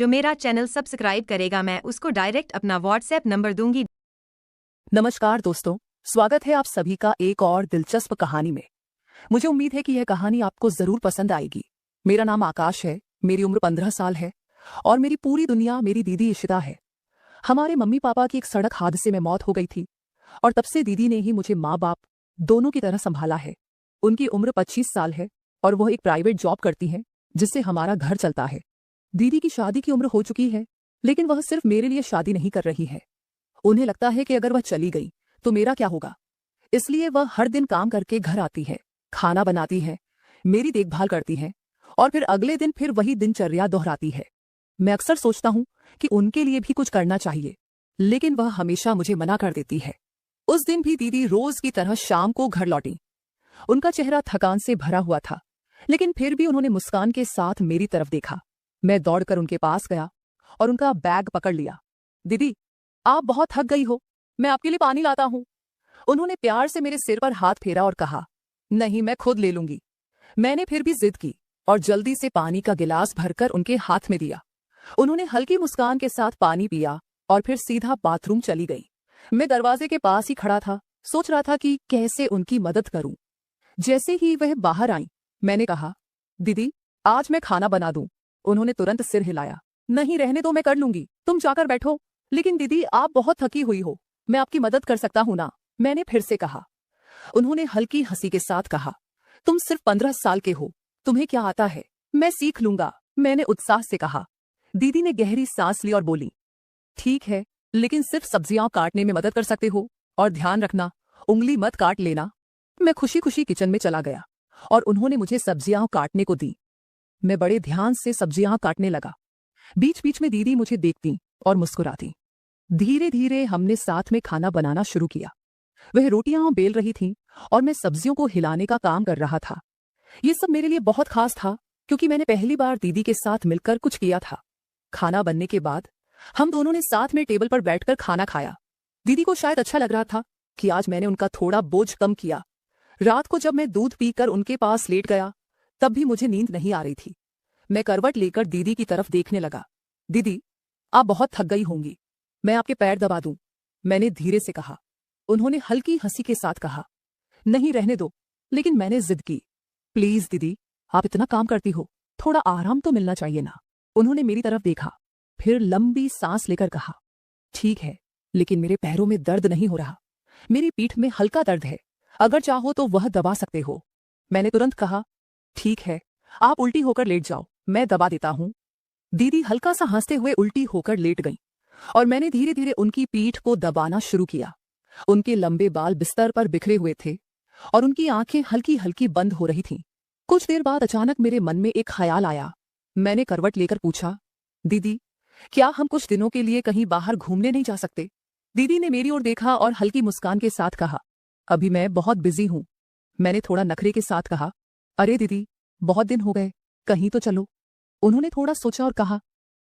जो मेरा channel subscribe करेगा मैं उसको डायरेक्ट अपना व्हाट्सएप नंबर दूंगी। नमस्कार दोस्तों, स्वागत है आप सभी का एक और दिलचस्प कहानी में। मुझे उम्मीद है कि यह कहानी आपको जरूर पसंद आएगी। मेरा नाम आकाश है, मेरी उम्र 15 साल है और मेरी पूरी दुनिया मेरी दीदी इशिता है। हमारे मम्मी पापा की एक सड़क हादसे में मौत हो गई थी और तब से दीदी ने ही मुझे माँ बाप दोनों की तरह संभाला है। उनकी उम्र 25 साल है और वह एक प्राइवेट जॉब करती हैं जिससे हमारा घर चलता है। दीदी की शादी की उम्र हो चुकी है, लेकिन वह सिर्फ मेरे लिए शादी नहीं कर रही है। उन्हें लगता है कि अगर वह चली गई तो मेरा क्या होगा, इसलिए वह हर दिन काम करके घर आती है, खाना बनाती है, मेरी देखभाल करती है और फिर अगले दिन फिर वही दिनचर्या दोहराती है। मैं अक्सर सोचता हूँ कि उनके लिए भी कुछ करना चाहिए, लेकिन वह हमेशा मुझे मना कर देती है। उस दिन भी दीदी रोज की तरह शाम को घर लौटी। उनका चेहरा थकान से भरा हुआ था, लेकिन फिर भी उन्होंने मुस्कान के साथ मेरी तरफ देखा। मैं दौड़कर उनके पास गया और उनका बैग पकड़ लिया। दीदी, आप बहुत थक गई हो, मैं आपके लिए पानी लाता हूँ। उन्होंने प्यार से मेरे सिर पर हाथ फेरा और कहा, नहीं, मैं खुद ले लूंगी। मैंने फिर भी जिद की और जल्दी से पानी का गिलास भरकर उनके हाथ में दिया। उन्होंने हल्की मुस्कान के साथ पानी पिया और फिर सीधा बाथरूम चली गई। मैं दरवाजे के पास ही खड़ा था, सोच रहा था कि कैसे उनकी मदद करूं। जैसे ही वह बाहर आई, मैंने कहा, दीदी, आज मैं खाना बना दूं। उन्होंने तुरंत सिर हिलाया, नहीं, रहने दो, मैं कर लूंगी, तुम जाकर बैठो। लेकिन दीदी, आप बहुत थकी हुई हो, मैं आपकी मदद कर सकता हूं ना, मैंने फिर से कहा। उन्होंने हल्की हंसी के साथ कहा, तुम सिर्फ 15 साल के हो, तुम्हें क्या आता है, मैं सीख लूंगा, मैंने उत्साह से कहा। दीदी ने गहरी सांस ली और बोली, ठीक है, लेकिन सिर्फ सब्जियां काटने में मदद कर सकते हो और ध्यान रखना, उंगली मत काट लेना। मैं खुशी खुशी किचन में चला गया और उन्होंने मुझे सब्जियां काटने को दी। मैं बड़े ध्यान से सब्जियां काटने लगा। बीच बीच में दीदी मुझे देखती और मुस्कुराती। धीरे धीरे हमने साथ में खाना बनाना शुरू किया। वह रोटियां बेल रही थीं और मैं सब्जियों को हिलाने का काम कर रहा था। ये सब मेरे लिए बहुत खास था, क्योंकि मैंने पहली बार दीदी के साथ मिलकर कुछ किया था। खाना बनने के बाद हम दोनों ने साथ में टेबल पर बैठकर खाना खाया। दीदी को शायद अच्छा लग रहा था कि आज मैंने उनका थोड़ा बोझ कम किया। रात को जब मैं दूध पीकर उनके पास लेट गया, तब भी मुझे नींद नहीं आ रही थी। मैं करवट लेकर दीदी की तरफ देखने लगा। दीदी, आप बहुत थक गई होंगी, मैं आपके पैर दबा दूं, मैंने धीरे से कहा। उन्होंने हल्की हंसी के साथ कहा, नहीं, रहने दो। लेकिन मैंने जिद की, प्लीज दीदी, आप इतना काम करती हो, थोड़ा आराम तो मिलना चाहिए ना। उन्होंने मेरी तरफ देखा, फिर लंबी सांस लेकर कहा, ठीक है, लेकिन मेरे पैरों में दर्द नहीं हो रहा, मेरी पीठ में हल्का दर्द है, अगर चाहो तो वह दबा सकते हो। मैंने तुरंत कहा, ठीक है, आप उल्टी होकर लेट जाओ, मैं दबा देता हूं। दीदी हल्का सा हंसते हुए उल्टी होकर लेट गई और मैंने धीरे धीरे उनकी पीठ को दबाना शुरू किया। उनके लंबे बाल बिस्तर पर बिखरे हुए थे और उनकी आंखें हल्की हल्की बंद हो रही थीं। कुछ देर बाद अचानक मेरे मन में एक ख्याल आया। मैंने करवट लेकर पूछा, दीदी, क्या हम कुछ दिनों के लिए कहीं बाहर घूमने नहीं जा सकते? दीदी ने मेरी ओर देखा और हल्की मुस्कान के साथ कहा, अभी मैं बहुत बिजी हूं। मैंने थोड़ा नखरे के साथ कहा, अरे दीदी, बहुत दिन हो गए, कहीं तो चलो। उन्होंने थोड़ा सोचा और कहा,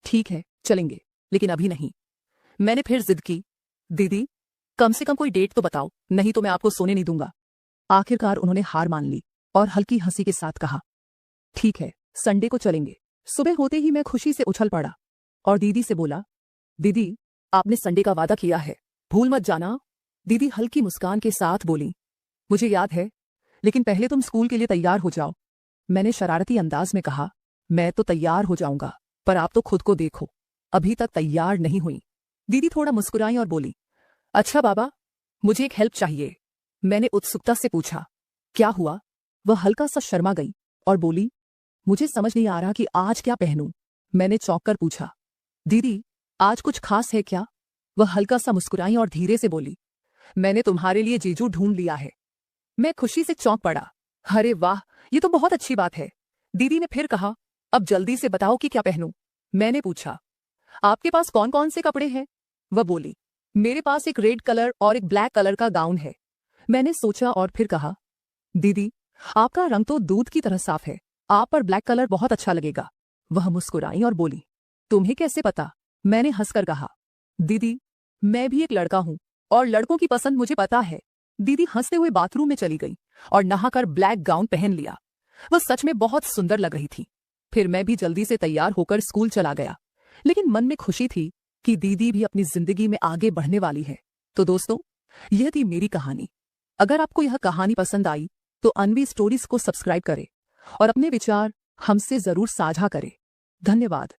ठीक है, चलेंगे, लेकिन अभी नहीं। मैंने फिर जिद की, दीदी, कम से कम कोई डेट तो बताओ, नहीं तो मैं आपको सोने नहीं दूंगा। आखिरकार उन्होंने हार मान ली और हल्की हंसी के साथ कहा, ठीक है, संडे को चलेंगे। सुबह होते ही मैं खुशी से उछल पड़ा और दीदी से बोला, दीदी, आपने संडे का वादा किया है, भूल मत जाना। दीदी हल्की मुस्कान के साथ बोली, मुझे याद है, लेकिन पहले तुम स्कूल के लिए तैयार हो जाओ। मैंने शरारती अंदाज में कहा, मैं तो तैयार हो जाऊंगा, पर आप तो खुद को देखो, अभी तक तैयार नहीं हुई। दीदी थोड़ा मुस्कुराई और बोली, अच्छा बाबा, मुझे एक हेल्प चाहिए। मैंने उत्सुकता से पूछा, क्या हुआ? वह हल्का सा शर्मा गई और बोली, मुझे समझ नहीं आ रहा कि आज क्या पहनूं। मैंने चौंक कर पूछा, दीदी, आज कुछ खास है क्या? वह हल्का सा मुस्कुराई और धीरे से बोली, मैंने तुम्हारे लिए जीजू ढूंढ लिया है। मैं खुशी से चौंक पड़ा। अरे वाह, ये तो बहुत अच्छी बात है। दीदी ने फिर कहा, अब जल्दी से बताओ कि क्या पहनूं। मैंने पूछा, आपके पास कौन कौन से कपड़े हैं? वह बोली, मेरे पास एक रेड कलर और एक ब्लैक कलर का गाउन है। मैंने सोचा और फिर कहा, दीदी, आपका रंग तो दूध की तरह साफ है, आप पर ब्लैक कलर बहुत अच्छा लगेगा। वह मुस्कुराई और बोली, तुम्हें कैसे पता? मैंने हंसकर कहा, दीदी, मैं भी एक लड़का हूं और लड़कों की पसंद मुझे पता है। दीदी हंसते हुए बाथरूम में चली गई और नहाकर ब्लैक गाउन पहन लिया। वह सच में बहुत सुंदर लग रही थी। फिर मैं भी जल्दी से तैयार होकर स्कूल चला गया। लेकिन मन में खुशी थी कि दीदी भी अपनी जिंदगी में आगे बढ़ने वाली है। तो दोस्तों, यह थी मेरी कहानी। अगर आपको यह कहानी पसंद आई तो अनवी स्टोरीज को सब्सक्राइब करें और अपने विचार हमसे जरूर साझा करें। धन्यवाद।